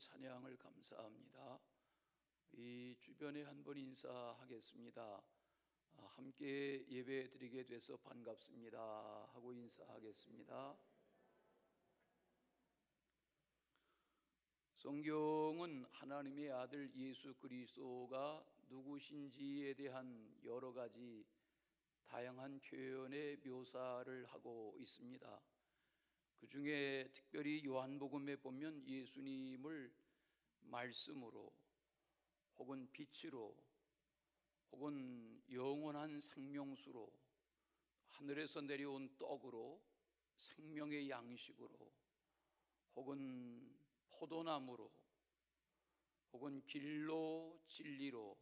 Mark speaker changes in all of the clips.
Speaker 1: 찬양을 감사합니다. 이 주변에 한번 인사하겠습니다. 함께 예배 드리게 돼서 반갑습니다 하고 인사하겠습니다. 성경은 하나님의 아들 예수 그리스도가 누구신지에 대한 여러 가지 다양한 표현의 묘사를 하고 있습니다. 그 중에 특별히 요한복음에 보면 예수님을 말씀으로 혹은 빛으로 혹은 영원한 생명수로 하늘에서 내려온 떡으로 생명의 양식으로 혹은 포도나무로 혹은 길로 진리로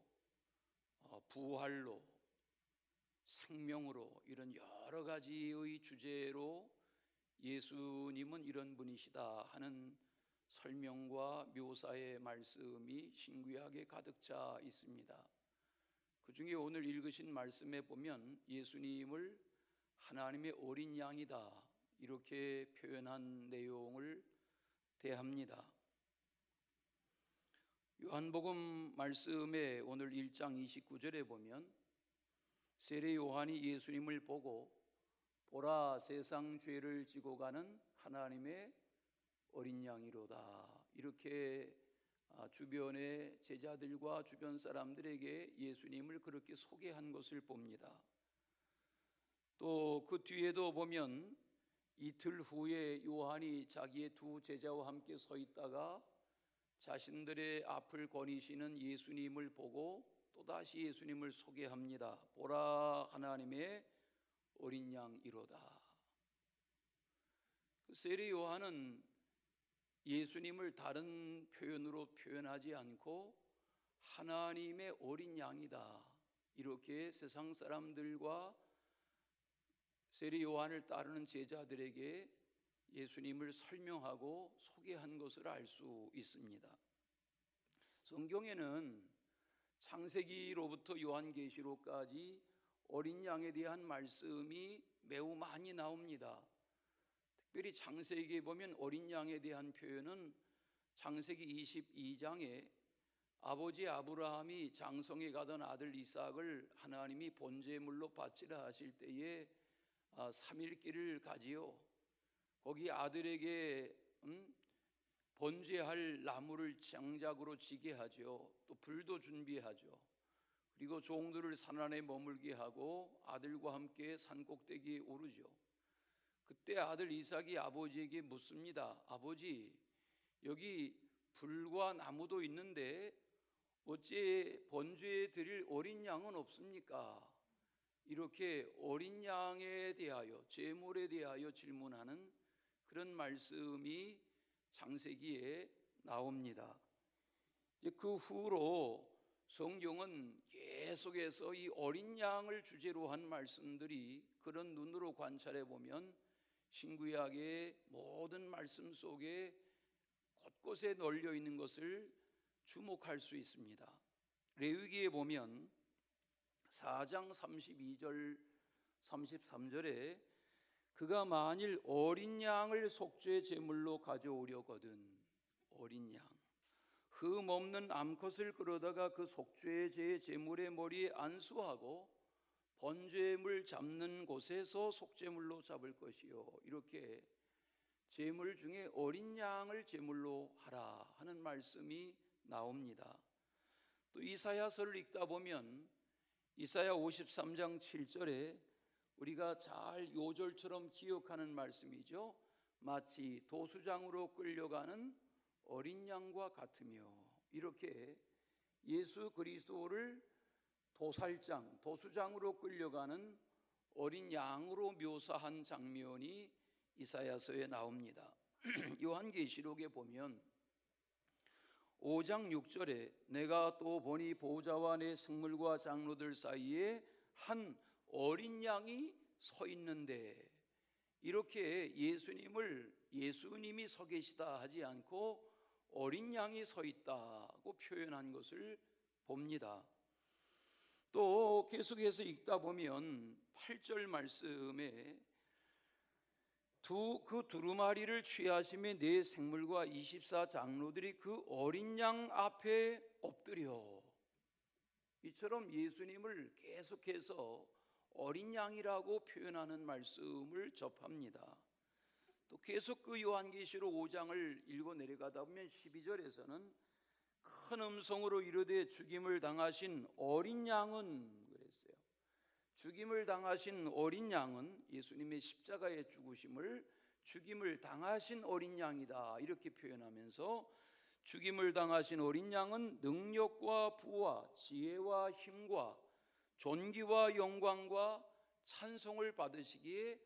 Speaker 1: 부활로 생명으로 이런 여러 가지의 주제로 예수님은 이런 분이시다 하는 설명과 묘사의 말씀이 신구약에 가득 차 있습니다. 그 중에 오늘 읽으신 말씀에 보면 예수님을 하나님의 어린 양이다 이렇게 표현한 내용을 대합니다. 요한복음 말씀에 오늘 1장 29절에 보면 세례 요한이 예수님을 보고 보라 세상 죄를 지고 가는 하나님의 어린 양이로다 이렇게 주변의 제자들과 주변 사람들에게 예수님을 그렇게 소개한 것을 봅니다. 또 그 뒤에도 보면 이틀 후에 요한이 자기의 두 제자와 함께 서 있다가 자신들의 앞을 거니시는 예수님을 보고 또다시 예수님을 소개합니다. 보라 하나님의 어린 양이로다. 세례 요한은 예수님을 다른 표현으로 표현하지 않고 하나님의 어린 양이다 이렇게 세상 사람들과 세례 요한을 따르는 제자들에게 예수님을 설명하고 소개한 것을 알 수 있습니다. 성경에는 창세기로부터 요한계시록까지 어린 양에 대한 말씀이 매우 많이 나옵니다. 특별히 창세기에 보면 어린 양에 대한 표현은 창세기 22장에 아버지 아브라함이 장성에 가던 아들 이삭을 하나님이 번제물로 바치라 하실 때에 3일길을 가지요. 거기 아들에게 번제할 나무를 장작으로 지게 하죠. 또 불도 준비하죠. 그리고 종들을 산 안에 머물게 하고 아들과 함께 산 꼭대기에 오르죠. 그때 아들 이삭이 아버지에게 묻습니다. 아버지, 여기 불과 나무도 있는데 어찌 번제에 드릴 어린 양은 없습니까? 이렇게 어린 양에 대하여 제물에 대하여 질문하는 그런 말씀이 창세기에 나옵니다. 이제 그 후로 성경은 계속해서 이 어린 양을 주제로 한 말씀들이 그런 눈으로 관찰해 보면 신구약의 모든 말씀 속에 곳곳에 널려 있는 것을 주목할 수 있습니다. 레위기에 보면 4장 32절 33절에 그가 만일 어린 양을 속죄 제물로 가져오려거든 어린 양 흠 없는 암컷을 끌어다가 그 속죄의 제 제물의 머리에 안수하고 번제물 잡는 곳에서 속죄물로 잡을 것이요 이렇게 제물 중에 어린 양을 제물로 하라 하는 말씀이 나옵니다. 또 이사야서를 읽다 보면 이사야 53장 7절에 우리가 잘 요절처럼 기억하는 말씀이죠. 마치 도수장으로 끌려가는 어린 양과 같으며 이렇게 예수 그리스도를 도수장으로 끌려가는 어린 양으로 묘사한 장면이 이사야서에 나옵니다. 요한계시록에 보면 5장 6절에 내가 또 보니 보호자와 내 생물과 장로들 사이에 한 어린 양이 서 있는데 이렇게 예수님이 서 계시다 하지 않고 어린 양이 서 있다고 표현한 것을 봅니다. 또 계속해서 읽다 보면 8절 말씀에 그 두루마리를 취하심에 네 생물과 24장로들이 그 어린 양 앞에 엎드려. 이처럼 예수님을 계속해서 어린 양이라고 표현하는 말씀을 접합니다. 또 계속 그 요한계시록 5장을 읽어 내려가다 보면 12절에서는 큰 음성으로 이르되 죽임을 당하신 어린 양은 그랬어요. 죽임을 당하신 어린 양은 예수님의 십자가의 죽임을 당하신 어린 양이다 이렇게 표현하면서 죽임을 당하신 어린 양은 능력과 부와 지혜와 힘과 존귀와 영광과 찬송을 받으시기에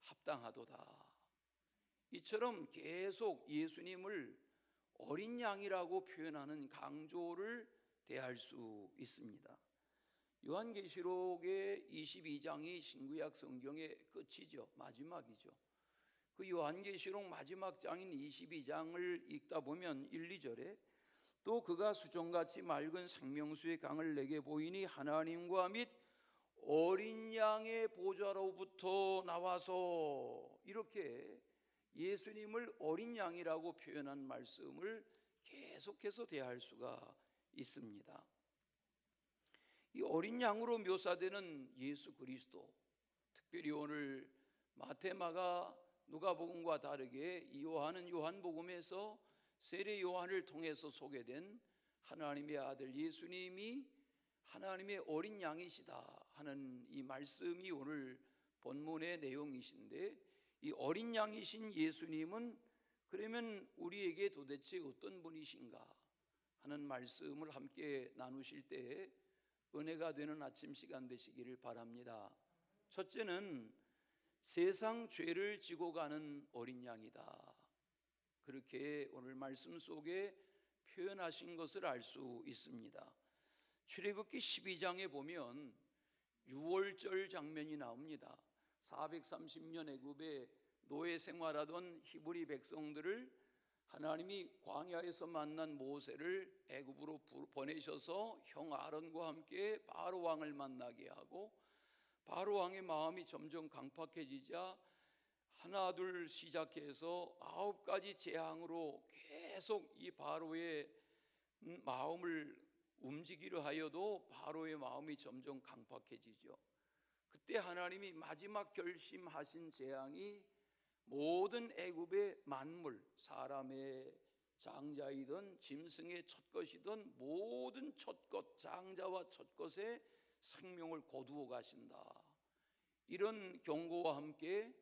Speaker 1: 합당하도다. 이처럼 계속 예수님을 어린 양이라고 표현하는 강조를 대할 수 있습니다. 요한계시록의 22장이 신구약 성경의 끝이죠. 마지막이죠. 그 요한계시록 마지막 장인 22장을 읽다 보면 1, 2절에 또 그가 수정같이 맑은 생명수의 강을 내게 보이니 하나님과 및 어린 양의 보좌로부터 나와서 이렇게 예수님을 어린 양이라고 표현한 말씀을 계속해서 대할 수가 있습니다. 이 어린 양으로 묘사되는 예수 그리스도, 특별히 오늘 마태, 마가, 누가복음과 다르게 이 요한은 요한복음에서 세례 요한을 통해서 소개된 하나님의 아들 예수님이 하나님의 어린 양이시다 하는 이 말씀이 오늘 본문의 내용이신데, 이 어린 양이신 예수님은 그러면 우리에게 도대체 어떤 분이신가 하는 말씀을 함께 나누실 때 은혜가 되는 아침 시간 되시기를 바랍니다. 첫째는 세상 죄를 지고 가는 어린 양이다. 그렇게 오늘 말씀 속에 표현하신 것을 알 수 있습니다. 출애굽기 12장에 보면 유월절 장면이 나옵니다. 430년 애굽에 노예 생활하던 히브리 백성들을 하나님이 광야에서 만난 모세를 애굽으로 보내셔서 형 아론과 함께 바로 왕을 만나게 하고, 바로 왕의 마음이 점점 강팍해지자 하나 둘 시작해서 9가지 재앙으로 계속 이 바로의 마음을 움직이려 하여도 바로의 마음이 점점 강팍해지죠. 그때 하나님이 마지막 결심하신 재앙이 모든 애굽의 만물, 사람의 장자이든 짐승의 첫것이든 모든 첫것, 장자와 첫것의 생명을 거두어 가신다. 이런 경고와 함께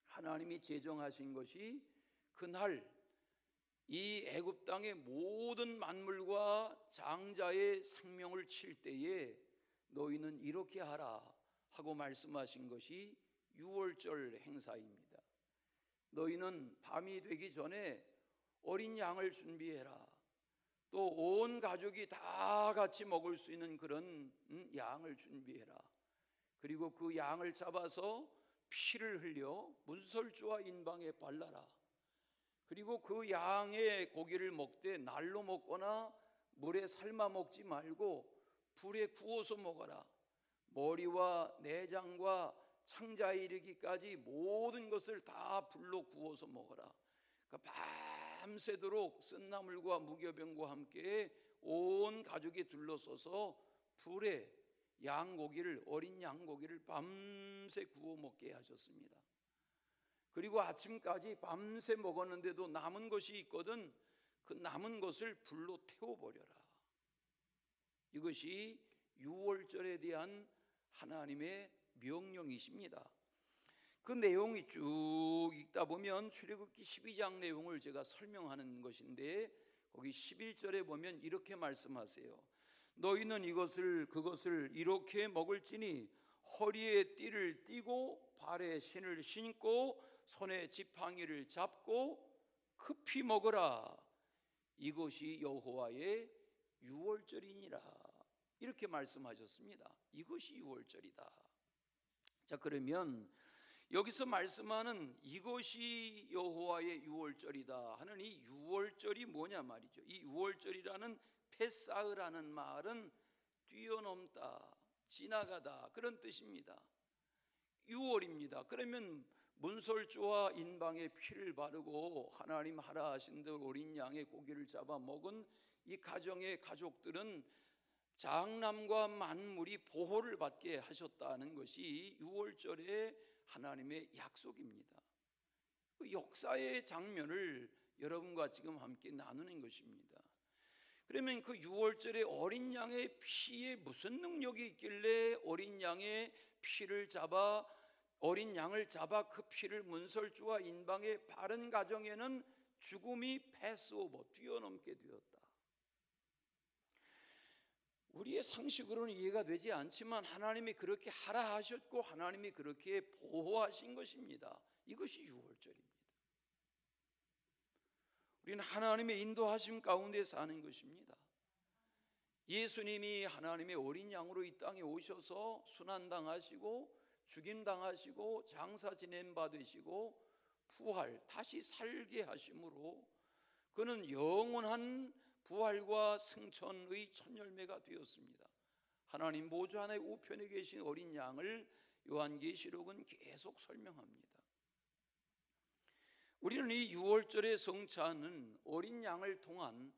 Speaker 1: 하나님이 제정하신 것이 그날 이 애굽 땅의 모든 만물과 장자의 생명을 칠 때에 너희는 이렇게 하라 하고 말씀하신 것이 유월절 행사입니다. 너희는 밤이 되기 전에 어린 양을 준비해라. 또 온 가족이 다 같이 먹을 수 있는 그런 양을 준비해라. 그리고 그 양을 잡아서 피를 흘려 문설주와 인방에 발라라. 그리고 그 양의 고기를 먹되 날로 먹거나 물에 삶아 먹지 말고 불에 구워서 먹어라. 머리와 내장과 창자에 이르기까지 모든 것을 다 불로 구워서 먹어라. 그러니까 밤새도록 쓴나물과 무교병과 함께 온 가족이 둘러서서 불에 양고기를, 어린 양고기를 밤새 구워 먹게 하셨습니다. 그리고 아침까지 밤새 먹었는데도 남은 것이 있거든 그 남은 것을 불로 태워버려라. 이것이 유월절에 대한 하나님의 명령이십니다. 그 내용이 쭉 읽다 보면 출애굽기 12장 내용을 제가 설명하는 것인데, 거기 11절에 보면 이렇게 말씀하세요. 너희는 그것을 이렇게 먹을지니 허리에 띠를 띠고 발에 신을 신고 손에 지팡이를 잡고 급히 먹으라. 이것이 여호와의 유월절이니라. 이렇게 말씀하셨습니다. 이것이 유월절이다. 자, 그러면 여기서 말씀하는 이것이 여호와의 유월절이다 하는 이 유월절이 뭐냐 말이죠. 이 유월절이라는 페사흐라는 말은 뛰어넘다, 지나가다 그런 뜻입니다. 유월입니다. 그러면 문설주와 인방에 피를 바르고 하나님 하라 하신 대로 어린 양의 고기를 잡아 먹은 이 가정의 가족들은 장남과 만물이 보호를 받게 하셨다는 것이 유월절의 하나님의 약속입니다. 그 역사의 장면을 여러분과 지금 함께 나누는 것입니다. 그러면 그 유월절에 어린 양의 피에 무슨 능력이 있길래 어린 양의 피를 잡아 어린 양을 잡아 그 피를 문설주와 인방에 바른 가정에는 죽음이 패스오버 뛰어넘게 되었다. 우리의 상식으로는 이해가 되지 않지만 하나님이 그렇게 하라 하셨고 하나님이 그렇게 보호하신 것입니다. 이것이 유월절입니다. 우리는 하나님의 인도하심 가운데 사는 것입니다. 예수님이 하나님의 어린 양으로 이 땅에 오셔서 순환당하시고 죽임당하시고 장사 지낸 바 되시고 부활 다시 살게 하심으로 그는 영원한 부활과 승천의 첫 열매가 되었습니다. 하나님 보좌 하나의 우편에 계신 어린 양을 요한계시록은 계속 설명합니다. 우리는 이 유월절의 성찬은 어린 양을 통한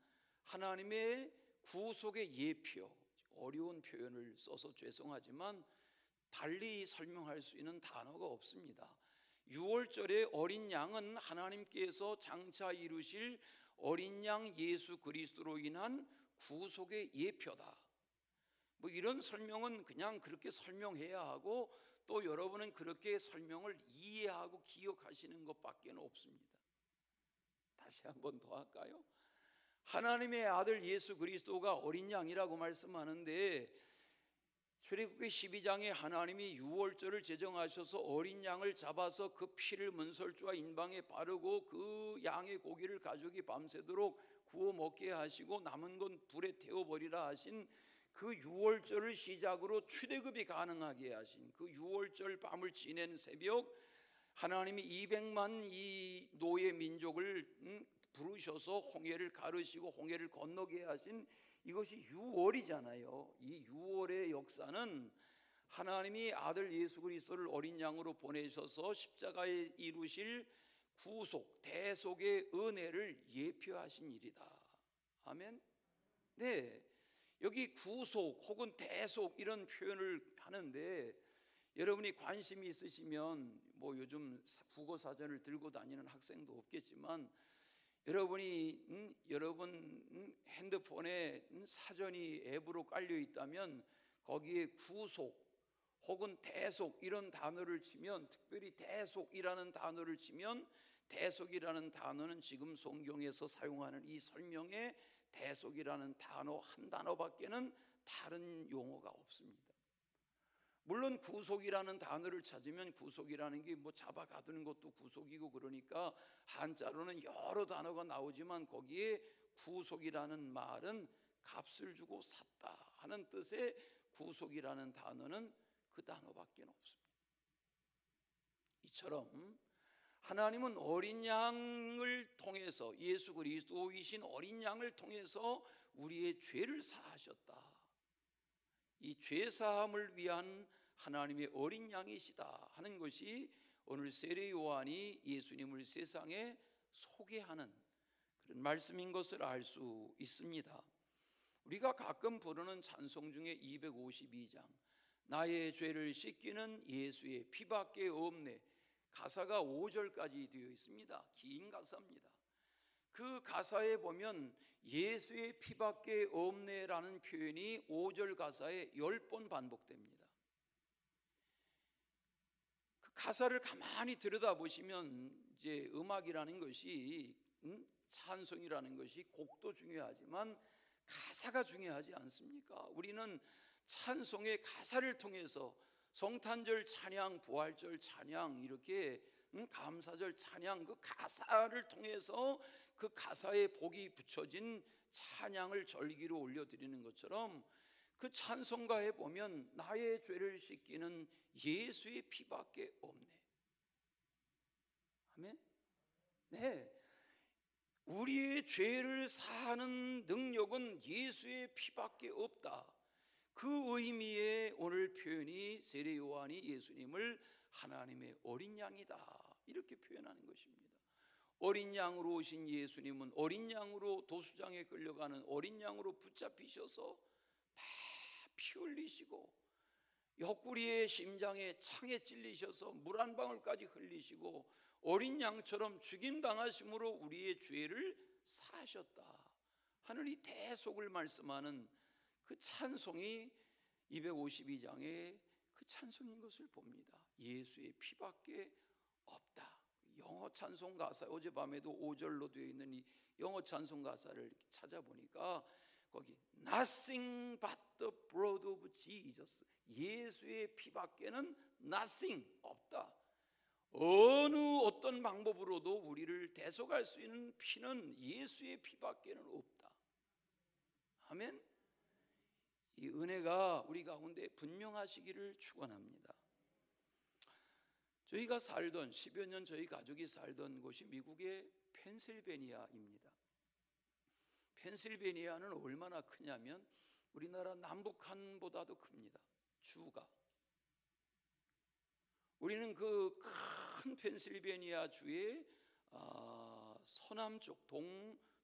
Speaker 1: 하나님의 구속의 예표, 어려운 표현을 써서 죄송하지만 달리 설명할 수 있는 단어가 없습니다. 유월절의 어린 양은 하나님께서 장차 이루실 어린 양 예수 그리스도로 인한 구속의 예표다. 뭐 이런 설명은 그냥 그렇게 설명해야 하고 또 여러분은 그렇게 설명을 이해하고 기억하시는 것밖에 없습니다. 다시 한번 더 할까요? 하나님의 아들 예수 그리스도가 어린 양이라고 말씀하는데 출애굽기 12장에 하나님이 유월절을 제정하셔서 어린 양을 잡아서 그 피를 문설주와 인방에 바르고 그 양의 고기를 가족이 밤새도록 구워 먹게 하시고 남은 건 불에 태워버리라 하신 그 유월절을 시작으로 출애굽이 가능하게 하신 그 유월절 밤을 지낸 새벽 하나님이 200만 이 노예 민족을 부르셔서 홍해를 가르시고 홍해를 건너게 하신 이것이 유월이잖아요. 이 유월의 역사는 하나님이 아들 예수 그리스도를 어린 양으로 보내셔서 십자가에 이루실 구속, 대속의 은혜를 예표하신 일이다. 아멘. 네, 여기 구속 혹은 대속 이런 표현을 하는데 여러분이 관심이 있으시면 뭐 요즘 국어 사전을 들고 다니는 학생도 없겠지만 여러분 핸드폰에 사전이 앱으로 깔려 있다면 거기에 구속 혹은 대속 이런 단어를 치면 특별히 대속이라는 단어를 치면 대속이라는 단어는 지금 성경에서 사용하는 이 설명에 대속이라는 단어 한 단어밖에는 다른 용어가 없습니다. 물론 구속이라는 단어를 찾으면 구속이라는 게 뭐 잡아가두는 것도 구속이고 그러니까 한자로는 여러 단어가 나오지만 거기에 구속이라는 말은 값을 주고 샀다 하는 뜻의 구속이라는 단어는 그 단어밖에 없습니다. 이처럼 하나님은 어린 양을 통해서 예수 그리스도이신 어린 양을 통해서 우리의 죄를 사하셨다. 이 죄사함을 위한 하나님의 어린 양이시다 하는 것이 오늘 세례 요한이 예수님을 세상에 소개하는 그런 말씀인 것을 알 수 있습니다. 우리가 가끔 부르는 찬송 중에 252장 나의 죄를 씻기는 예수의 피밖에 없네 가사가 5절까지 되어 있습니다. 긴 가사입니다. 그 가사에 보면 예수의 피밖에 없네라는 표현이 5절 가사에 10번 반복됩니다. 그 가사를 가만히 들여다보시면 이제 음악이라는 것이 찬송이라는 것이 곡도 중요하지만 가사가 중요하지 않습니까? 우리는 찬송의 가사를 통해서 성탄절 찬양, 부활절 찬양 이렇게 감사절 찬양 그 가사를 통해서 그 가사에 복이 붙여진 찬양을 절기로 올려드리는 것처럼 그 찬송가에 보면 나의 죄를 씻기는 예수의 피밖에 없네. 아멘. 네, 우리의 죄를 사하는 능력은 예수의 피밖에 없다. 그 의미의 오늘 표현이 세례 요한이 예수님을 하나님의 어린 양이다 이렇게 표현하는 것입니다. 어린 양으로 오신 예수님은 어린 양으로 도수장에 끌려가는 어린 양으로 붙잡히셔서 다 피 흘리시고 옆구리에 심장에 창에 찔리셔서 물 한 방울까지 흘리시고 어린 양처럼 죽임당하심으로 우리의 죄를 사하셨다 하는 이 대속을 말씀하는 그 찬송이 252장의 그 찬송인 것을 봅니다. 예수의 피밖에 없다. 영어 찬송 가사, 어젯밤에도 5절로 되어 있는 이 영어 찬송 가사를 찾아보니까 거기 Nothing but the blood of Jesus, 예수의 피밖에는 nothing, 없다. 어떤 방법으로도 우리를 대속할 수 있는 피는 예수의 피밖에는 없다. 아멘. 이 은혜가 우리 가운데 분명하시기를 축원합니다. 저희가 살던 10여 년 저희 가족이 살던 곳이 미국의 펜실베니아입니다. 펜실베니아는 얼마나 크냐면 우리나라 남북한보다도 큽니다. 주가. 우리는 그 큰 펜실베니아 주의 서남쪽,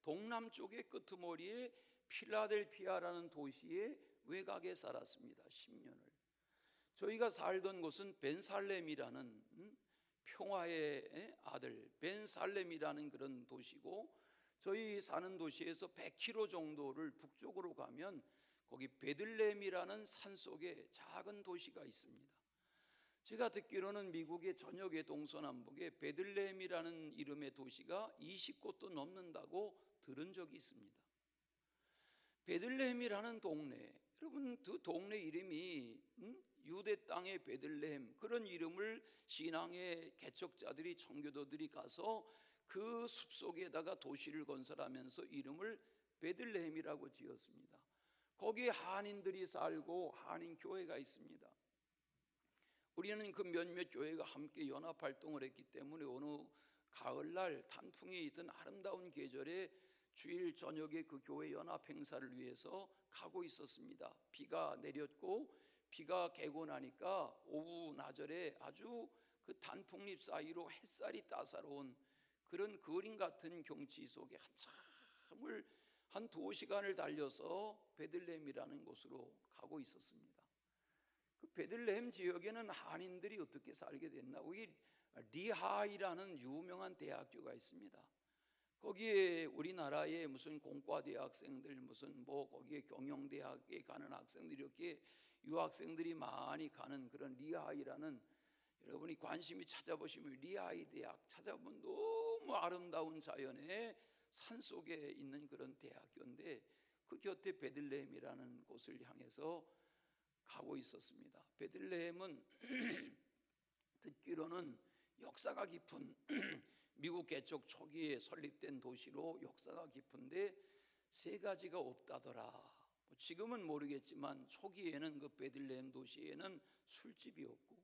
Speaker 1: 동남쪽의 끄트머리에 필라델피아라는 도시의 외곽에 살았습니다. 10년을. 저희가 살던 곳은 벤살렘이라는 평화의 아들 벤살렘이라는 그런 도시고, 저희 사는 도시에서 100km 정도를 북쪽으로 가면 거기 베들레헴이라는 산속에 작은 도시가 있습니다. 제가 듣기로는 미국의 전역의 동서남북에 베들레헴이라는 이름의 도시가 20곳도 넘는다고 들은 적이 있습니다. 베들레헴이라는 동네, 여러분 그 동네 이름이 유대 땅의 베들레헴, 그런 이름을 신앙의 개척자들이, 청교도들이 가서 그 숲속에다가 도시를 건설하면서 이름을 베들레헴이라고 지었습니다. 거기에 한인들이 살고 한인 교회가 있습니다. 우리는 그 몇몇 교회가 함께 연합활동을 했기 때문에 어느 가을날 단풍이 있던 아름다운 계절에 주일 저녁에 그 교회 연합 행사를 위해서 가고 있었습니다. 비가 내렸고 비가 개고 나니까 오후 나절에 아주 그 단풍잎 사이로 햇살이 따사로운 그런 그림 같은 경치 속에 한참을 한 2시간을 달려서 베들레헴이라는 곳으로 가고 있었습니다. 그 베들레헴 지역에는 한인들이 어떻게 살게 됐나? 거기 리하이라는 유명한 대학교가 있습니다. 거기에 우리나라의 무슨 공과대학생들, 무슨 뭐 거기에 경영대학에 가는 학생들, 이렇게 유학생들이 많이 가는 그런 리하이라는, 여러분이 관심이 찾아보시면 리하이 대학 찾아보면 너무 아름다운 자연의 산속에 있는 그런 대학교인데, 그 곁에 베들레헴이라는 곳을 향해서 가고 있었습니다. 베들레헴은 듣기로는 역사가 깊은 미국 개척 초기에 설립된 도시로 역사가 깊은데 3가지가 없다더라. 지금은 모르겠지만 초기에는 그 베들레헴 도시에는 술집이 없고,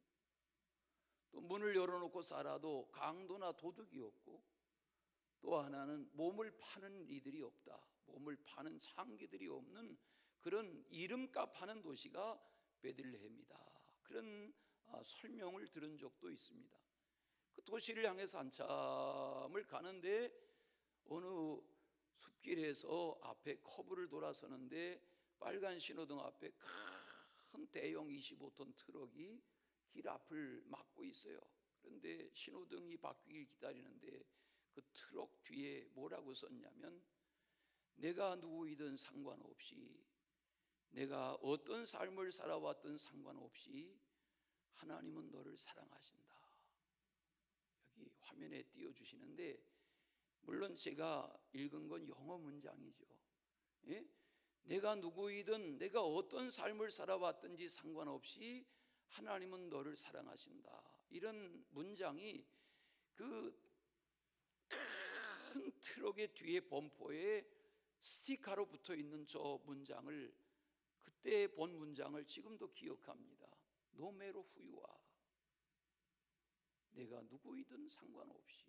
Speaker 1: 또 문을 열어놓고 살아도 강도나 도둑이 없고, 또 하나는 몸을 파는 이들이 없다. 몸을 파는 창기들이 없는 그런 이름값 하는 도시가 베들레헴이다. 그런 설명을 들은 적도 있습니다. 그 도시를 향해서 한참을 가는데 어느 숲길에서 앞에 커브를 돌아서는데 빨간 신호등 앞에 큰 대형 25톤 트럭이 길 앞을 막고 있어요. 그런데 신호등이 바뀌길 기다리는데 그 트럭 뒤에 뭐라고 썼냐면, 내가 누구이든 상관없이, 내가 어떤 삶을 살아왔든 상관없이 하나님은 너를 사랑하신다. 여기 화면에 띄워주시는데, 물론 제가 읽은 건 영어 문장이죠. 예? 내가 누구이든 내가 어떤 삶을 살아왔든지 상관없이 하나님은 너를 사랑하신다. 이런 문장이 그 큰 트럭의 뒤에 범퍼에 스티커로 붙어 있는 저 문장을, 그때 본 문장을 지금도 기억합니다. No matter who you are, 내가 누구이든 상관없이,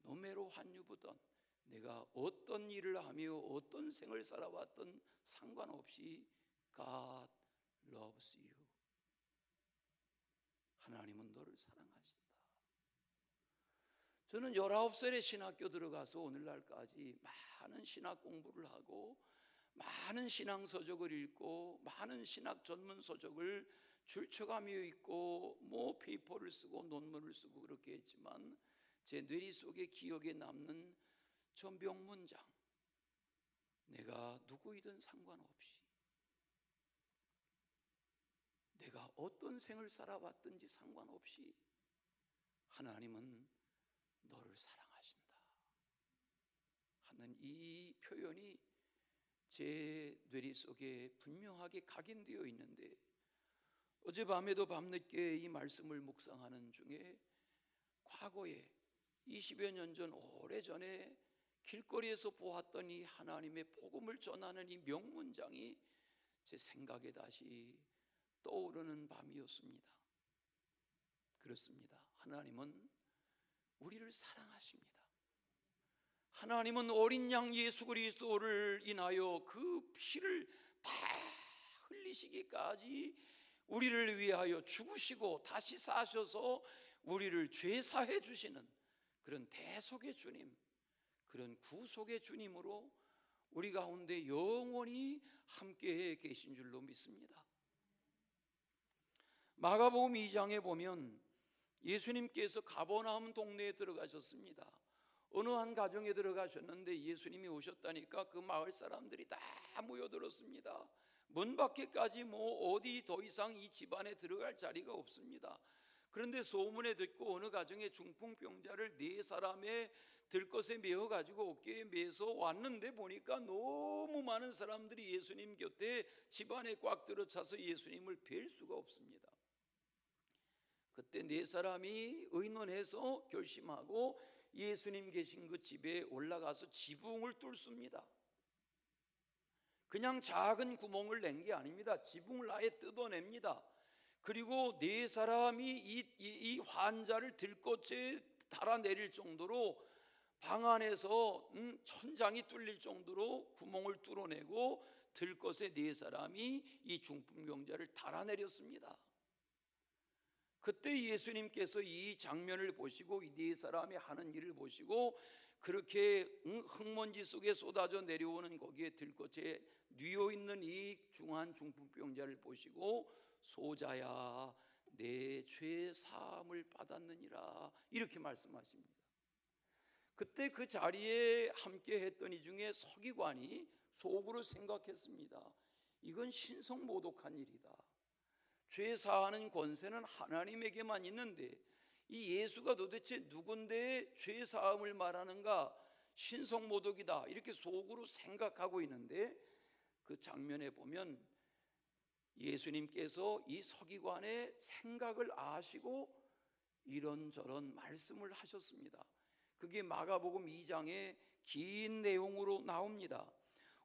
Speaker 1: no matter what you've done, 내가 어떤 일을 하며 어떤 생을 살아왔든 상관없이 God loves you. 하나님은 너를 사랑하신다. 저는 19살에 신학교 들어가서 오늘날까지 많은 신학 공부를 하고 많은 신앙 서적을 읽고 많은 신학 전문 서적을 출처가며 읽고 페이퍼를 쓰고 논문을 쓰고 그렇게 했지만 제 뇌리 속에 기억에 남는 저 명문장, 내가 누구이든 상관없이, 내가 어떤 생을 살아왔든지 상관없이 하나님은 너를 사랑하신다 하는 이 표현이 제 뇌리 속에 분명하게 각인되어 있는데, 어젯밤에도 밤늦게 이 말씀을 묵상하는 중에 과거에 20여 년 전, 오래전에 길거리에서 보았던 이 하나님의 복음을 전하는 이 명문장이 제 생각에 다시 떠오르는 밤이었습니다. 그렇습니다. 하나님은 우리를 사랑하십니다. 하나님은 어린 양 예수 그리스도를 인하여 그 피를 다 흘리시기까지 우리를 위하여 죽으시고 다시 사셔서 우리를 죄사해 주시는 그런 대속의 주님, 그런 구속의 주님으로 우리 가운데 영원히 함께해 계신 줄로 믿습니다. 마가복음 2장에 보면 예수님께서 가버나움 동네에 들어가셨습니다. 어느 한 가정에 들어가셨는데 예수님이 오셨다니까 그 마을 사람들이 다 모여들었습니다. 문 밖에까지 어디 더 이상 이 집안에 들어갈 자리가 없습니다. 그런데 소문에 듣고 어느 가정에 중풍병자를 4사람의 들것에 메어가지고 어깨에 메서 왔는데 보니까 너무 많은 사람들이 예수님 곁에 집안에 꽉 들어차서 예수님을 뵐 수가 없습니다. 그때 4사람이 의논해서 결심하고 예수님 계신 그 집에 올라가서 지붕을 뚫습니다. 그냥 작은 구멍을 낸 게 아닙니다. 지붕을 아예 뜯어냅니다. 그리고 4사람이 이 환자를 들꽃에 달아내릴 정도로 방 안에서 천장이 뚫릴 정도로 구멍을 뚫어내고 들꽃에 4사람이 이 중풍병자를 달아내렸습니다. 그때 예수님께서 이 장면을 보시고 이 4사람이 하는 일을 보시고 그렇게 흙먼지 속에 쏟아져 내려오는 거기에 들꽃에 뉘어있는 이 중한 중풍병자를 보시고 소자야 내 죄 사함을 받았느니라 이렇게 말씀하십니다. 그때 그 자리에 함께 했던 이 중에 서기관이 속으로 생각했습니다. 이건 신성모독한 일이다. 죄 사하는 권세는 하나님에게만 있는데 이 예수가 도대체 누군데 죄 사함을 말하는가? 신성모독이다 이렇게 속으로 생각하고 있는데 그 장면에 보면 예수님께서 이 서기관의 생각을 아시고 이런저런 말씀을 하셨습니다. 그게 마가복음 2장의 긴 내용으로 나옵니다.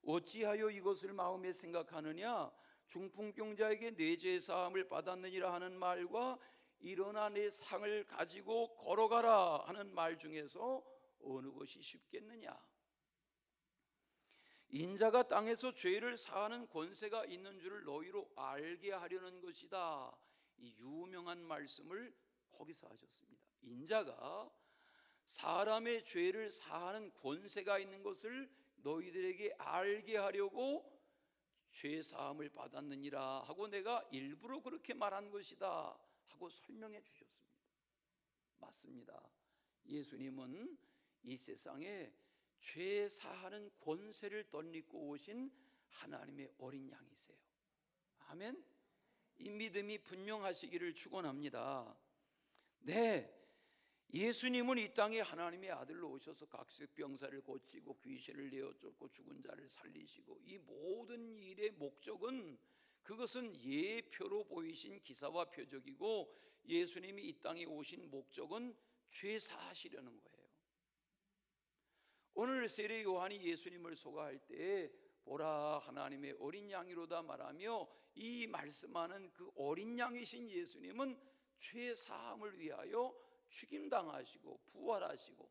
Speaker 1: 어찌하여 이것을 마음에 생각하느냐? 중풍병자에게 내 죄 사함을 받았느니라 하는 말과 일어나 내 상을 가지고 걸어가라 하는 말 중에서 어느 것이 쉽겠느냐? 인자가 땅에서 죄를 사하는 권세가 있는 줄을 너희로 알게 하려는 것이다. 이 유명한 말씀을 거기서 하셨습니다. 인자가 사람의 죄를 사하는 권세가 있는 것을 너희들에게 알게 하려고 죄 사함을 받았느니라 하고 내가 일부러 그렇게 말한 것이다 하고 설명해 주셨습니다. 맞습니다. 예수님은 이 세상에 죄 사하는 권세를 덧입고 오신 하나님의 어린 양이세요. 아멘. 이 믿음이 분명하시기를 축원합니다. 네, 예수님은 이 땅에 하나님의 아들로 오셔서 각색병사를 고치고 귀신을 내어 쫓고 죽은 자를 살리시고 이 모든 일의 목적은 그것은 예표로 보이신 기사와 표적이고 예수님이 이 땅에 오신 목적은 죄 사하시려는 거예요. 오늘 세례 요한이 예수님을 소개할 때 보라 하나님의 어린 양이로다 말하며 이 말씀하는 그 어린 양이신 예수님은 죄 사함을 위하여 죽임당하시고 부활하시고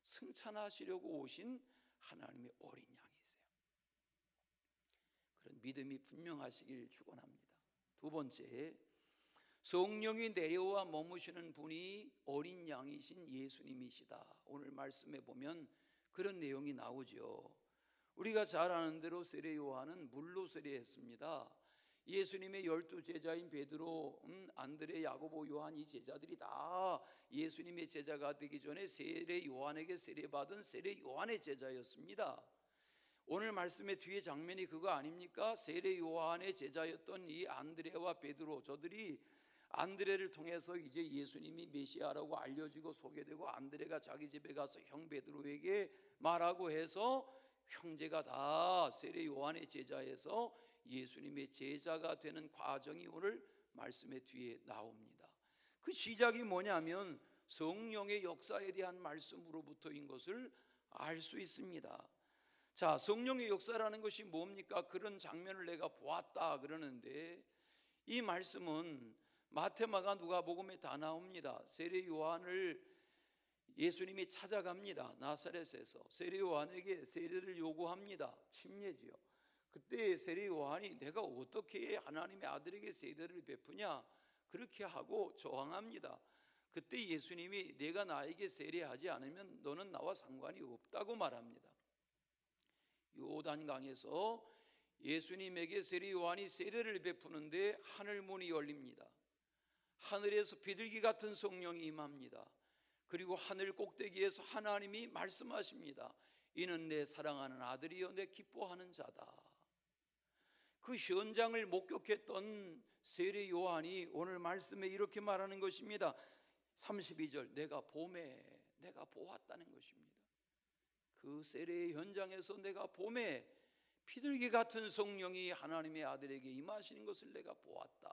Speaker 1: 승천하시려고 오신 하나님의 어린 양이세요. 그런 믿음이 분명하시길 축원합니다. 두 번째, 성령이 내려와 머무시는 분이 어린 양이신 예수님이시다. 오늘 말씀에 보면 그런 내용이 나오죠. 우리가 잘 아는 대로 세례 요한은 물로 세례했습니다. 예수님의 12 제자인 베드로, 안드레, 야고보, 요한 이 제자들이 다 예수님의 제자가 되기 전에 세례 요한에게 세례받은 세례 요한의 제자였습니다. 오늘 말씀의 뒤에 장면이 그거 아닙니까? 세례 요한의 제자였던 이 안드레와 베드로, 저들이 안드레를 통해서 이제 예수님이 메시아라고 알려지고 소개되고, 안드레가 자기 집에 가서 형 베드로에게 말하고 해서 형제가 다 세례 요한의 제자에서 예수님의 제자가 되는 과정이 오늘 말씀의 뒤에 나옵니다. 그 시작이 뭐냐면 성령의 역사에 대한 말씀으로부터인 것을 알 수 있습니다. 자, 성령의 역사라는 것이 뭡니까? 그런 장면을 내가 보았다 그러는데, 이 말씀은 마태, 마가, 누가복음에 다 나옵니다. 세례 요한을 예수님이 찾아갑니다. 나사렛에서 세례 요한에게 세례를 요구합니다. 침례지요. 그때 세례 요한이 내가 어떻게 하나님의 아들에게 세례를 베푸냐 그렇게 하고 저항합니다. 그때 예수님이 내가 나에게 세례하지 않으면 너는 나와 상관이 없다고 말합니다. 요단강에서 예수님에게 세례 요한이 세례를 베푸는데 하늘 문이 열립니다. 하늘에서 비둘기 같은 성령이 임합니다. 그리고 하늘 꼭대기에서 하나님이 말씀하십니다. 이는 내 사랑하는 아들이요 내 기뻐하는 자다. 그 현장을 목격했던 세례 요한이 오늘 말씀에 이렇게 말하는 것입니다. 32절, 내가 봄에 내가 보았다는 것입니다. 그 세례의 현장에서 내가 봄에 비둘기 같은 성령이 하나님의 아들에게 임하시는 것을 내가 보았다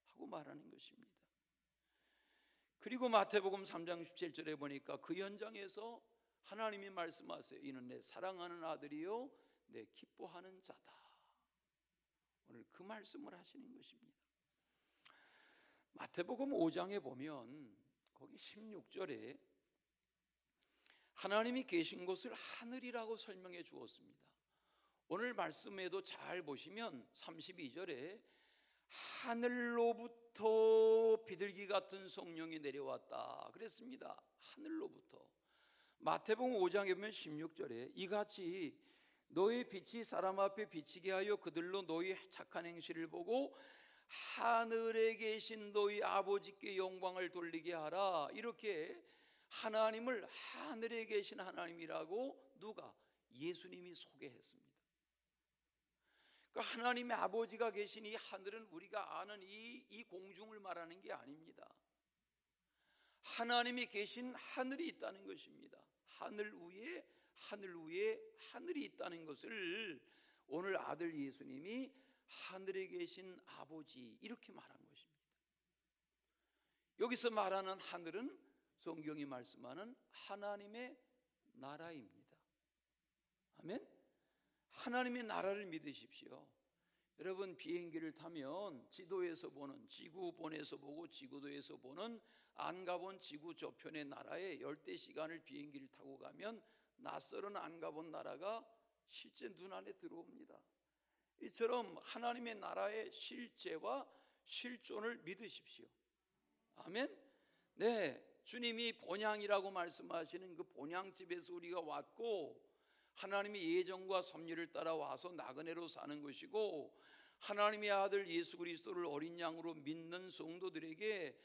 Speaker 1: 하고 말하는 것입니다. 그리고 마태복음 3장 17절에 보니까 그 현장에서 하나님이 말씀하세요. 이는 내 사랑하는 아들이요 내 기뻐하는 자다. 오늘 그 말씀을 하시는 것입니다. 마태복음 5장에 보면 거기 16절에 하나님이 계신 곳을 하늘이라고 설명해 주었습니다. 오늘 말씀에도 잘 보시면 32절에 하늘로부터 비둘기 같은 성령이 내려왔다 그랬습니다. 하늘로부터. 마태복음 5장에 보면 16절에 이같이 너의 빛이 사람 앞에 비치게 하여 그들로 너희 착한 행실을 보고 하늘에 계신 너희 아버지께 영광을 돌리게 하라. 이렇게 하나님을 하늘에 계신 하나님이라고 누가? 예수님이 소개했습니다. 그러니까 하나님의 아버지가 계신 이 하늘은 우리가 아는 이 공중을 말하는 게 아닙니다. 하나님이 계신 하늘이 있다는 것입니다. 하늘 위에 하늘이 있다는 것을 오늘 아들 예수님이 하늘에 계신 아버지 이렇게 말한 것입니다. 여기서 말하는 하늘은 성경이 말씀하는 하나님의 나라입니다. 아멘. 하나님의 나라를 믿으십시오. 여러분 비행기를 타면 지도에서 보는 지구본에서 보고 지구도에서 보는 안 가본 지구 저편의 나라에 열대 시간을 비행기를 타고 가면 낯설은 안 가본 나라가 실제 눈안에 들어옵니다. 이처럼 하나님의 나라의 실제와 실존을 믿으십시오. 아멘. 네, 주님이 본향이라고 말씀하시는 그 본향집에서 우리가 왔고 하나님의 예정과 섭리를 따라 와서 나그네로 사는 것이고 하나님의 아들 예수 그리스도를 어린 양으로 믿는 성도들에게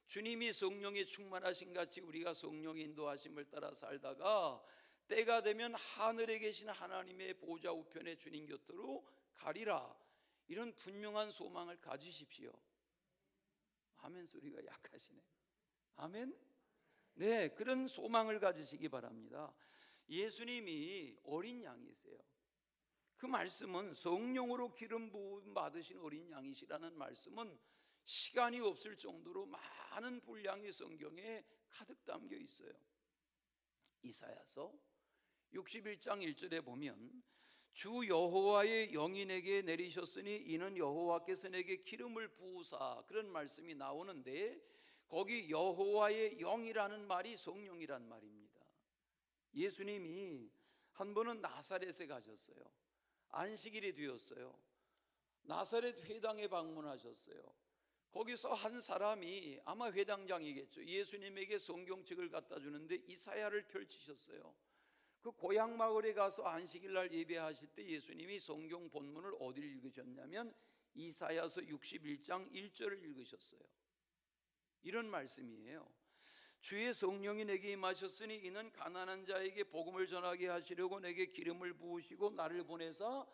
Speaker 1: 주님이 성령에 충만하신 같이 우리가 성령의 인도하심을 따라 살다가 때가 되면 하늘에 계신 하나님의 보좌 우편에 주님 곁으로 가리라. 이런 분명한 소망을 가지십시오. 아멘 소리가 약하시네. 아멘. 네, 그런 소망을 가지시기 바랍니다. 예수님이 어린 양이세요. 그 말씀은 성령으로 기름 부음 받으신 어린 양이시라는 말씀은 시간이 없을 정도로 많은 분량이 성경에 가득 담겨 있어요. 이사야서 61장 1절에 보면 주 여호와의 영이 내게 내리셨으니 이는 여호와께서 내게 기름을 부으사 그런 말씀이 나오는데 거기 여호와의 영이라는 말이 성령이란 말입니다. 예수님이 한 번은 나사렛에 가셨어요. 안식일이 되었어요. 나사렛 회당에 방문하셨어요. 거기서 한 사람이 아마 회당장이겠죠. 예수님에게 성경책을 갖다 주는데 이사야를 펼치셨어요. 그 고향 마을에 가서 안식일 날 예배하실 때 예수님이 성경 본문을 어디를 읽으셨냐면 이사야서 61장 1절을 읽으셨어요. 이런 말씀이에요. 주의 성령이 내게 임하셨으니 이는 가난한 자에게 복음을 전하게 하시려고 내게 기름을 부으시고 나를 보내사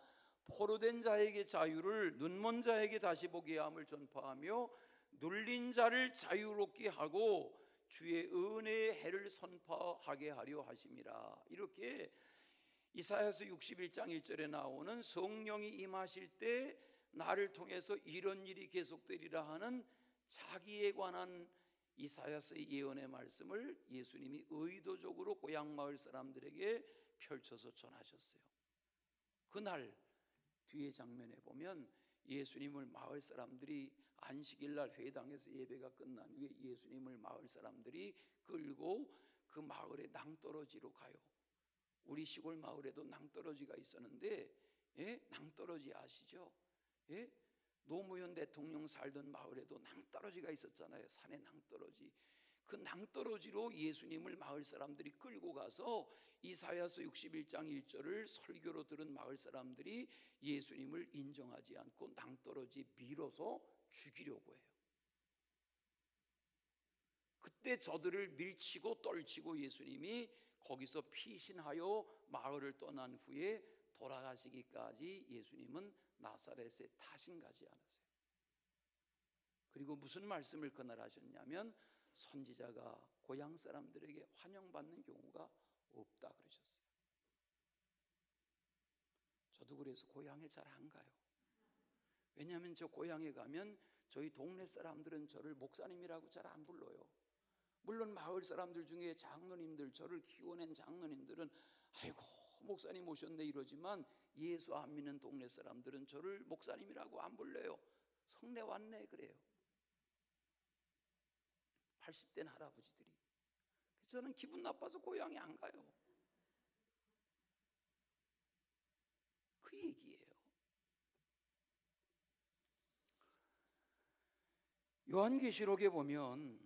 Speaker 1: 포로된 자에게 자유를, 눈먼 자에게 다시 보게 함을 전파하며 눌린 자를 자유롭게 하고 주의 은혜의 해를 선포하게 하려 하심이라. 이렇게 이사야서 61장 1절에 나오는 성령이 임하실 때 나를 통해서 이런 일이 계속되리라 하는 자기에 관한 이사야서의 예언의 말씀을 예수님이 의도적으로 고향 마을 사람들에게 펼쳐서 전하셨어요. 그날 뒤에 장면에 보면 예수님을 마을 사람들이 안식일 날 회당에서 예배가 끝난 후에 예수님을 마을 사람들이 끌고 그 마을의 낭떠러지로 가요. 우리 시골 마을에도 낭떠러지가 있었는데, 낭떠러지 아시죠? 노무현 대통령 살던 마을에도 낭떠러지가 있었잖아요. 산에 낭떠러지. 그 낭떠러지로 예수님을 마을 사람들이 끌고 가서 이사야서 61장 1절을 설교로 들은 마을 사람들이 예수님을 인정하지 않고 낭떠러지 밀어서 죽이려고 해요. 그때 저들을 밀치고 떨치고 예수님이 거기서 피신하여 마을을 떠난 후에 돌아가시기까지 예수님은 나사렛에 다신 가지 않으세요. 그리고 무슨 말씀을 그날 하셨냐면 선지자가 고향 사람들에게 환영받는 경우가 없다 그러셨어요. 저도 그래서 고향에 잘 안 가요. 왜냐하면 저 고향에 가면 저희 동네 사람들은 저를 목사님이라고 잘 안 불러요. 물론 마을 사람들 중에 장로님들, 저를 키워낸 장로님들은 아이고 목사님 오셨네 이러지만 예수 안 믿는 동네 사람들은 저를 목사님이라고 안 불러요. 성례 왔네 그래요. 80대 할아버지들이. 저는 기분 나빠서 고향에 안 가요. 그 얘기예요. 요한계시록에 보면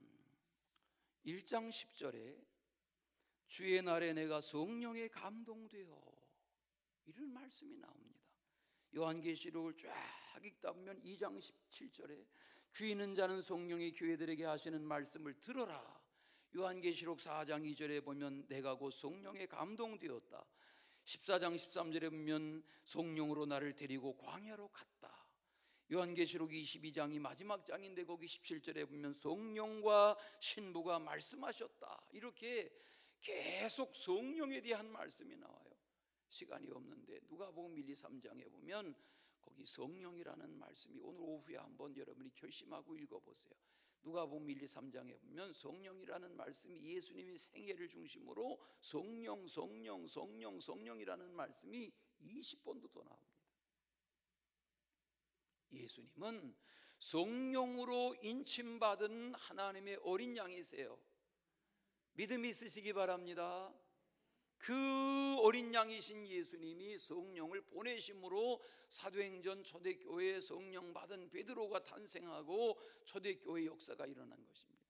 Speaker 1: 1장 10절에 주의 날에 내가 성령에 감동되어 이런 말씀이 나옵니다. 요한계시록을 쫙 읽다 보면 2장 17절에 귀 있는 자는 성령이 교회들에게 하시는 말씀을 들어라. 요한계시록 4장 2절에 보면 내가 곧 성령에 감동되었다. 14장 13절에 보면 성령으로 나를 데리고 광야로 갔다. 요한계시록 22장이 마지막 장인데 거기 17절에 보면 성령과 신부가 말씀하셨다. 이렇게 계속 성령에 대한 말씀이 나와요. 시간이 없는데 누가복음 1, 2, 3장에 보면 거기 성령이라는 말씀이 오늘 오후에 한번 여러분이 결심하고 읽어보세요. 누가복음 1, 2, 3장에 보면 성령이라는 말씀이 예수님의 생애를 중심으로 성령, 성령, 성령, 성령이라는 말씀이 20번도 더 나옵니다. 예수님은 성령으로 인침받은 하나님의 어린 양이세요. 믿음이 있으시기 바랍니다. 그 어린 양이신 예수님이 성령을 보내심으로 사도행전 초대교회에 성령 받은 베드로가 탄생하고 초대교회 역사가 일어난 것입니다.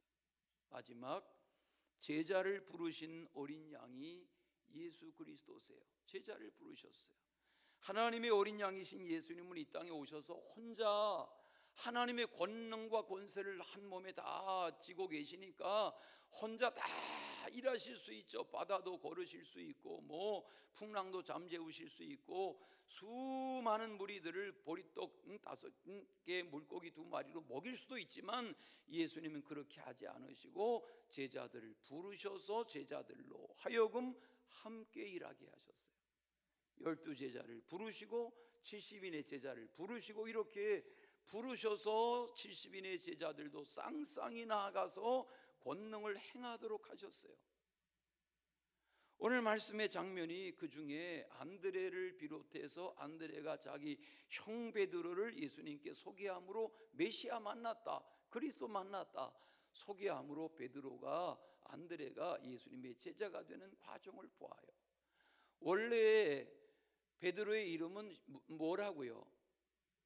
Speaker 1: 마지막 제자를 부르신 어린 양이 예수 그리스도세요. 제자를 부르셨어요. 하나님의 어린 양이신 예수님은 이 땅에 오셔서 혼자 하나님의 권능과 권세를 한 몸에 다 쥐고 계시니까 혼자 다 일하실 수 있죠. 바다도 걸으실 수 있고 뭐 풍랑도 잠재우실 수 있고 수많은 무리들을 보리떡 5개 물고기 2마리로 먹일 수도 있지만 예수님은 그렇게 하지 않으시고 제자들을 부르셔서 제자들로 하여금 함께 일하게 하셨어요. 12제자를 부르시고 70인의 제자를 부르시고 이렇게 부르셔서 70인의 제자들도 쌍쌍이 나아가서 권능을 행하도록 하셨어요. 오늘 말씀의 장면이 그 중에 안드레를 비롯해서 안드레가 자기 형 베드로를 예수님께 소개함으로 메시아 만났다, 그리스도 만났다 소개함으로 베드로가 안드레가 예수님의 제자가 되는 과정을 보아요. 원래 베드로의 이름은 뭐라고요?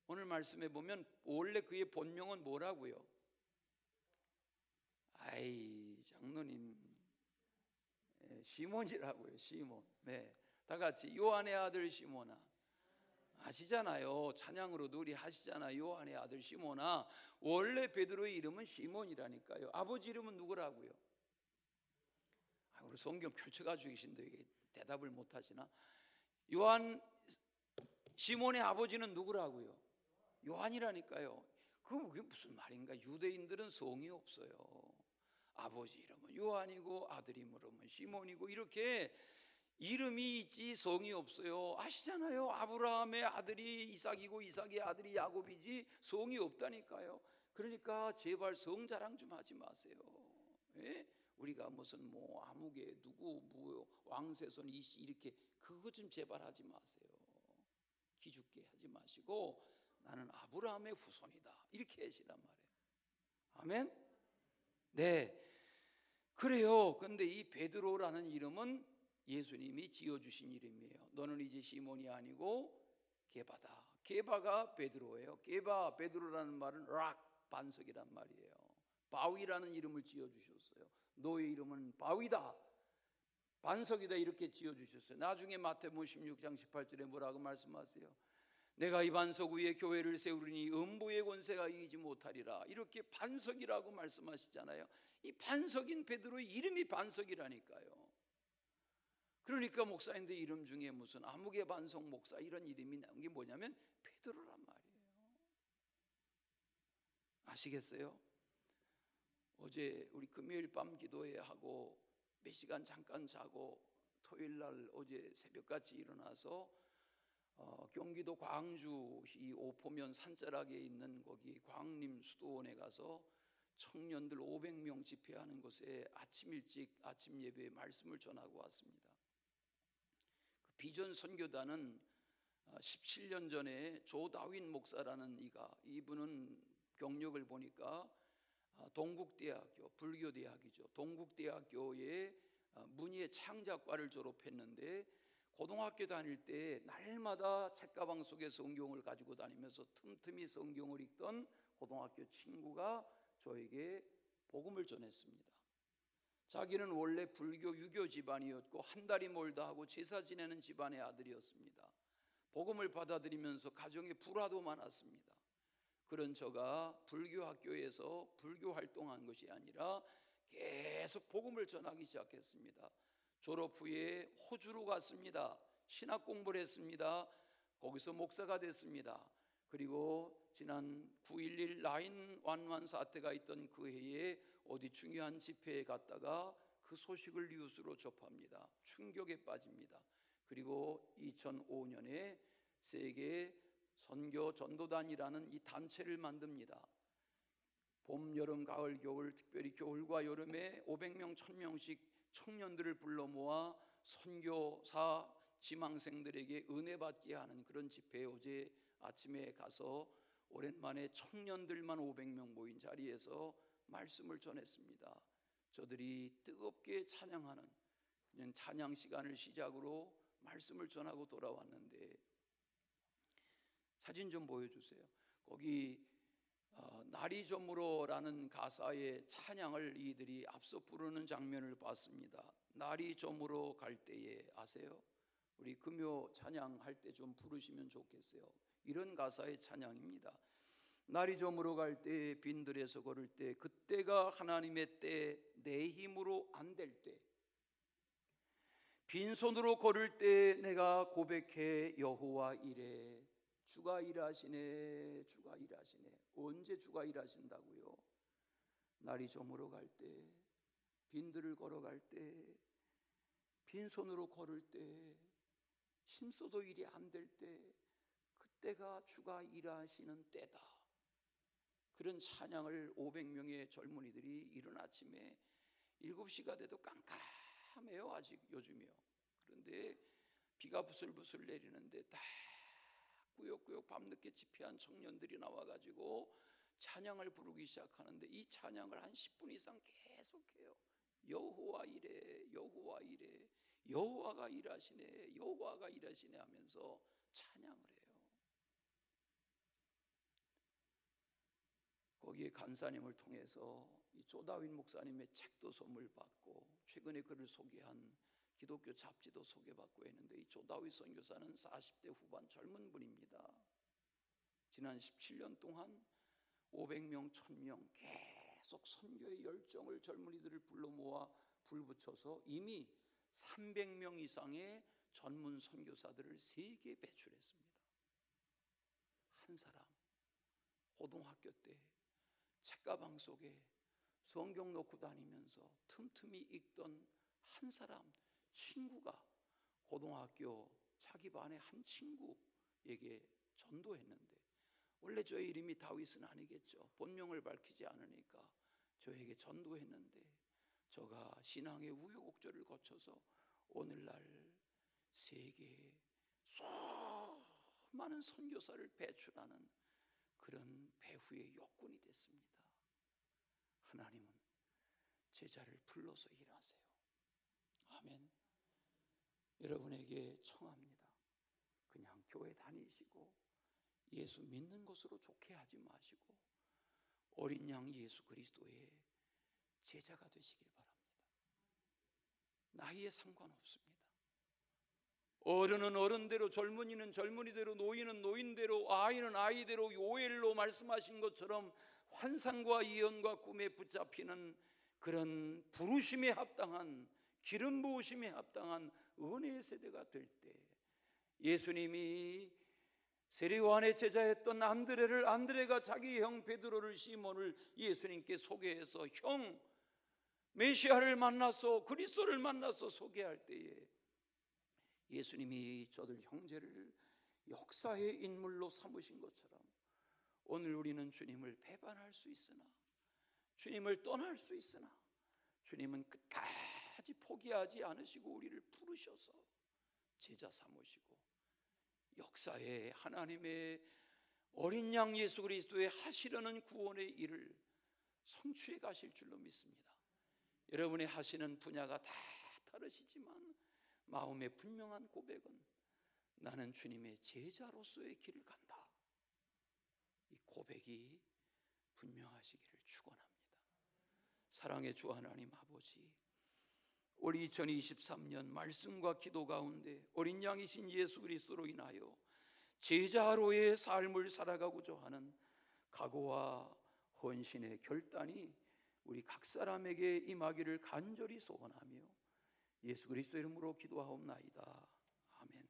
Speaker 1: 오늘 말씀에 보면 원래 그의 본명은 뭐라고요? 아이 장로님, 시몬이라고요. 시몬. 네, 다 같이 요한의 아들 시몬아. 아시잖아요. 찬양으로도 우리 하시잖아요. 요한의 아들 시몬아. 원래 베드로의 이름은 시몬이라니까요. 아버지 이름은 누구라고요? 우리 성경 펼쳐가지고 계신데 이게 대답을 못 하시나? 요한, 시몬의 아버지는 누구라고요? 요한이라니까요. 그게 무슨 말인가? 유대인들은 성이 없어요. 아버지 이름은 요한이고 아들 이름은 시몬이고 이렇게 이름이 있지 성이 없어요. 아시잖아요. 아브라함의 아들이 이삭이고 이삭의 아들이 야곱이지 성이 없다니까요. 그러니까 제발 성 자랑 좀 하지 마세요. 예? 우리가 무슨 뭐 아무개 누구 뭐 왕세손 이씨 이렇게 그거 좀 제발 하지 마세요. 기죽게 하지 마시고 나는 아브라함의 후손이다 이렇게 하시란 말이에요. 아멘. 네, 그래요. 근데 이 베드로라는 이름은 예수님이 지어주신 이름이에요. 너는 이제 시몬이 아니고 게바다. 게바가 베드로예요. 게바, 베드로라는 말은 락, 반석이란 말이에요. 바위라는 이름을 지어주셨어요. 너의 이름은 바위다, 반석이다 이렇게 지어주셨어요. 나중에 마태복음 16장 18절에 뭐라고 말씀하세요? 내가 이 반석 위에 교회를 세우리니 음부의 권세가 이기지 못하리라. 이렇게 반석이라고 말씀하시잖아요. 이 반석인 베드로의 이름이 반석이라니까요. 그러니까 목사님들 이름 중에 무슨 아무개 반석 목사 이런 이름이 나온 게 뭐냐면 베드로란 말이에요. 아시겠어요? 어제 우리 금요일 밤 기도회 하고 몇 시간 잠깐 자고 토요일 날 어제 새벽같이 일어나서 경기도 광주시 오포면 산자락에 있는 거기 광림 수도원에 가서 청년들 500명 집회하는 곳에 아침 일찍 아침 예배에 말씀을 전하고 왔습니다. 그 비전 선교단은 17년 전에 조다윈 목사라는 이분은 경력을 보니까 동국대학교, 불교대학이죠. 동국대학교의 문예 창작과를 졸업했는데 고등학교 다닐 때 날마다 책가방 속에 성경을 가지고 다니면서 틈틈이 성경을 읽던 고등학교 친구가 저에게 복음을 전했습니다. 자기는 원래 불교 유교 집안이었고 한 달이 멀다 하고 제사 지내는 집안의 아들이었습니다. 복음을 받아들이면서 가정에 불화도 많았습니다. 그런 저가 불교 학교에서 불교 활동한 것이 아니라 계속 복음을 전하기 시작했습니다. 졸업 후에 호주로 갔습니다. 신학 공부를 했습니다. 거기서 목사가 됐습니다. 그리고 지난 9.11 9.11 사태가 있던 그 해에 어디 중요한 집회에 갔다가 그 소식을 뉴스로 접합니다. 충격에 빠집니다. 그리고 2005년에 세계 선교 전도단이라는 이 단체를 만듭니다. 봄, 여름, 가을, 겨울, 특별히 겨울과 여름에 500명, 1000명씩 청년들을 불러 모아 선교사 지망생들에게 은혜 받게 하는 그런 집회에 어제 아침에 가서 오랜만에 청년들만 500명 모인 자리에서 말씀을 전했습니다. 저들이 뜨겁게 찬양하는 그냥 찬양 시간을 시작으로 말씀을 전하고 돌아왔는데 사진 좀 보여주세요. 거기 날이 저물어라는 가사의 찬양을 이들이 앞서 부르는 장면을 봤습니다. 날이 저물어 갈 때에 아세요? 우리 금요 찬양할 때 좀 부르시면 좋겠어요. 이런 가사의 찬양입니다. 날이 저물어 갈 때 빈들에서 걸을 때 그때가 하나님의 때 내 힘으로 안 될 때 빈손으로 걸을 때 내가 고백해 여호와 이래 주가 일하시네 주가 일하시네. 언제 주가 일하신다고요? 날이 저물어 갈 때 빈들을 걸어갈 때 빈손으로 걸을 때 힘써도 일이 안 될 때 그때가 주가 일하시는 때다. 그런 찬양을 500명의 젊은이들이 이른 아침에 7시가 돼도 깜깜해요. 아직 요즘이요. 그런데 비가 부슬부슬 내리는데 딱 꾸역꾸역 밤늦게 집회한 청년들이 나와가지고 찬양을 부르기 시작하는데 이 찬양을 한 10분 이상 계속해요. 여호와 이래 여호와 이래 여호와가 일하시네 여호와가 일하시네 하면서 찬양을 해요. 거기에 간사님을 통해서 이 조다윈 목사님의 책도 선물 받고 최근에 그를 소개한 기독교 잡지도 소개받고 했는데, 이 조다윗 선교사는 40대 후반 젊은 분입니다. 지난 17년 동안 500명, 1000명 계속 선교의 열정을 젊은이들을 불러 모아 불붙여서 이미 300명 이상의 전문 선교사들을 세계에 배출했습니다. 한 사람, 고등학교 때 책가방 속에 성경 놓고 다니면서 틈틈이 읽던 한 사람 친구가 고등학교 자기 반의 한 친구에게 전도했는데, 원래 저의 이름이 다윗은 아니겠죠. 본명을 밝히지 않으니까 저에게 전도했는데, 저가 신앙의 우여곡절을 거쳐서 오늘날 세계에 수많은 선교사를 배출하는 그런 배후의 욕군이 됐습니다. 하나님은 제자를 불러서 일하세요. 아멘. 여러분에게 청합니다. 그냥 교회 다니시고 예수 믿는 것으로 좋게 하지 마시고 어린 양 예수 그리스도의 제자가 되시길 바랍니다. 나이에 상관없습니다. 어른은 어른대로, 젊은이는 젊은이대로, 노인은 노인대로, 아이는 아이대로, 요엘로 말씀하신 것처럼 환상과 예언과 꿈에 붙잡히는 그런 부르심에 합당한, 기름 부으심에 합당한 은혜의 세대가 될 때, 예수님이 세례요한의 제자였던 안드레가 자기 형 베드로를, 시몬을 예수님께 소개해서 형 메시아를 만나서 그리스도를 만나서 소개할 때에 예수님이 저들 형제를 역사의 인물로 삼으신 것처럼 오늘 우리는 주님을 배반할 수 있으나, 주님을 떠날 수 있으나 주님은 끝까지 포기하지 않으시고 우리를 부르셔서 제자 삼으시고 역사에 하나님의 어린 양 예수 그리스도의 하시려는 구원의 일을 성취해 가실 줄로 믿습니다. 여러분의 하시는 분야가 다 다르시지만 마음의 분명한 고백은 나는 주님의 제자로서의 길을 간다. 이 고백이 분명하시기를 축원합니다. 사랑의 주 하나님 아버지, 우리 2023년 말씀과 기도 가운데 어린 양이신 예수 그리스도로 인하여 제자로의 삶을 살아가고자 하는 각오와 헌신의 결단이 우리 각 사람에게 임하기를 간절히 소원하며 예수 그리스도 이름으로 기도하옵나이다. 아멘.